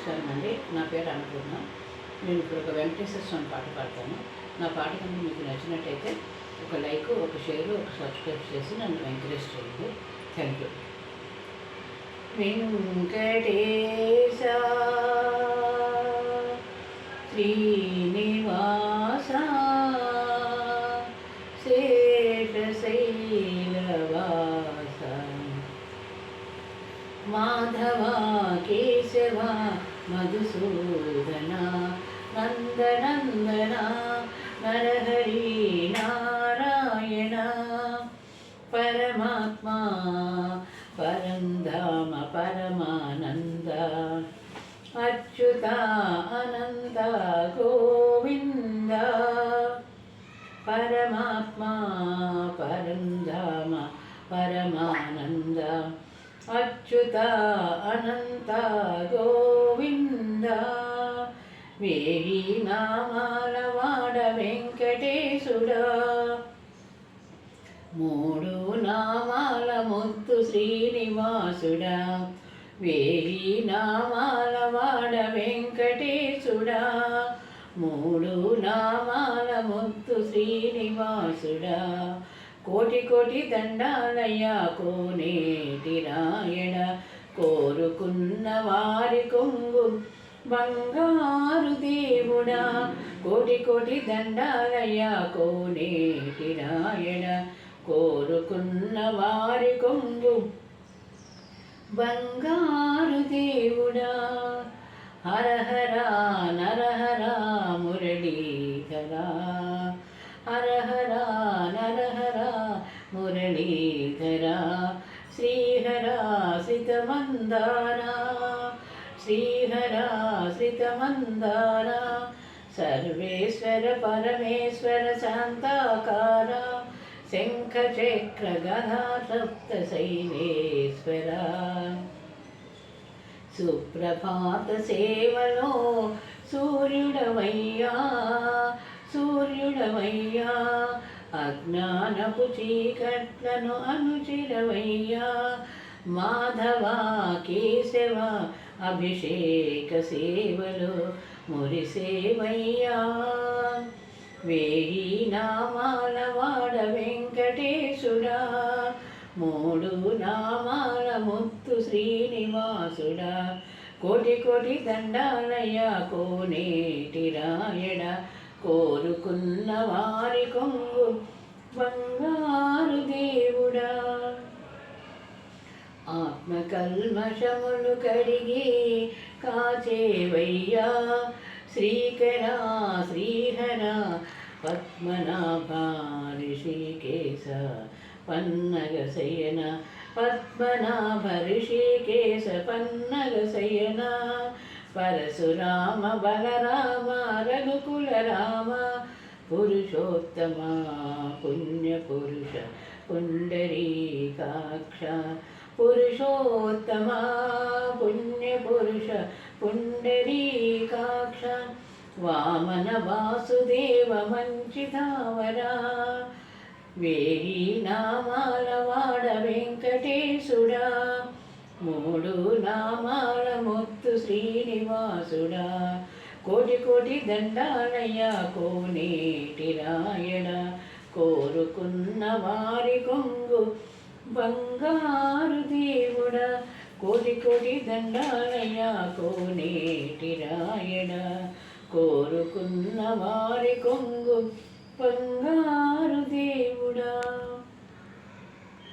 నమస్కారం అండి. నా పేరు అన్నపూర్ణ. నేను ఇప్పుడు ఒక వెంకటేశ్వర స్వామి పాట పాడతాను. నా పాట కనుక మీకు నచ్చినట్టయితే ఒక లైక్, ఒక షేర్, ఒక సబ్స్క్రైబ్ చేసి నన్ను ఎంకరేజ్ చేయండి. Thank you. వెంకటేశ శ్రీనివాస శేషశైలవాస మాధవ కేశవ మధుసూదన నందనందన నరహరి నారాయణ పరమాత్మా పరంధామ పరమానంద అచ్యుత అనంత గోవింద పరమాత్మా పరంధామ పరమానంద అచ్యుత అనంత గోవింద వేయి నామాల వాడ వెంకటేశుడా మూడు నామాల ముద్దు శ్రీనివాసుడా వేయి నామాల వాడ వెంకటేశుడా మూడు నామాల ముద్దు శ్రీనివాసుడా కోటి కోటి దండాలయ్యా కోనేటి రాయణ కోరుకున్న వారి కొంగు బంగారు దేవుడా కోటి కోటి దండాలయ్యా కోనేటి రాయణ కోరుకున్న వారి కొంగు బంగారు దేవుడా హర హర నరహర మురళీధరా హర హర నరహర మురళీధరా శ్రీహర శ్రితమందార శ్రీహర శ్రితమందార సర్వేశ్వర పరమేశ్వర శాంతాకార శంఖచక్ర గదా సప్త శైలేశ్వర సుప్రభాత సేవలో సూర్యుడవయ్యా సూర్యుడవయ్యా అజ్ఞానపు చీకట్లను అనుచిరవయ్యా మాధవ కేశవ అభిషేక సేవలు మురిసేవయ్యా వేయి నామాల వాడ వెంకటేశుడా మూడు నామాల ముత్తు శ్రీనివాసుడా కోటి కోటి దండాలయ్యా కోనేటి రాయడ కోరుకున్న వారి కొంగు బంగారు దేవుడా ఆత్మకల్మషములు కడిగి కాచేవయ్యా శ్రీకర శ్రీహర పద్మనాభ ఋషికేశ పన్నగ శయన పద్మనాభ ఋషికేశ పన్నగ శయన పరశురామ బలరామ రఘుకుల రామ పురుషోత్తమ పుణ్యపురుష పుండరీకాక్ష పురుషోత్తమ పుణ్యపురుష పుండరీకాక్ష వామన వాసుదేవ మంచితావరా వేయి నామాల వాడ వెంకటేశుడా మూడు నామాల ముత్తు శ్రీనివాసుడా కోటి కోటి దండాలయ్యా కోనేటి రాయణ కోరుకున్న వారి కొంగు బంగారు దేవుడా కోటి కోటి దండాలయ్యా కోనేటి రాయణ కోరుకున్న వారి కొంగు బంగారు దేవుడా.